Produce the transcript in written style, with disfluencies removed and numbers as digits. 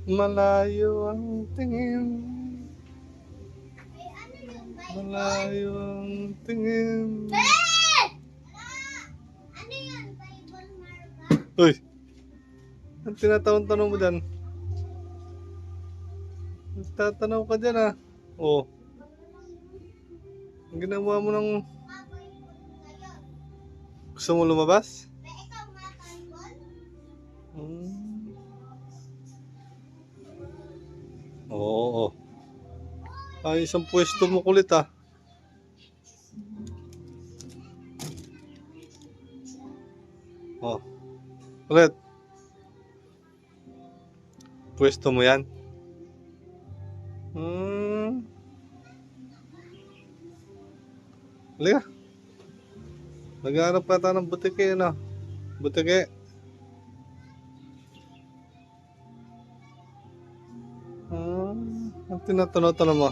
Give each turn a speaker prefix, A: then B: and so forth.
A: Malayo ang tingin. Malayo ang tingin.
B: Ano yun? Bible marka?
A: Uy! Ang tinatanong-tanong mo dyan? Nagtatanaw ka dyan ah. Oh. Ang ginawa mo ng... Gusto mo lumabas?
B: Ikaw nga, Bible?
A: Oo. Ay, isang pwesto mo kulit ah. Oh. Ulit. Pwesto mo yan. Halika. Naghahanap pa tayo ng butike na. Butike. Ang tinatanong mo.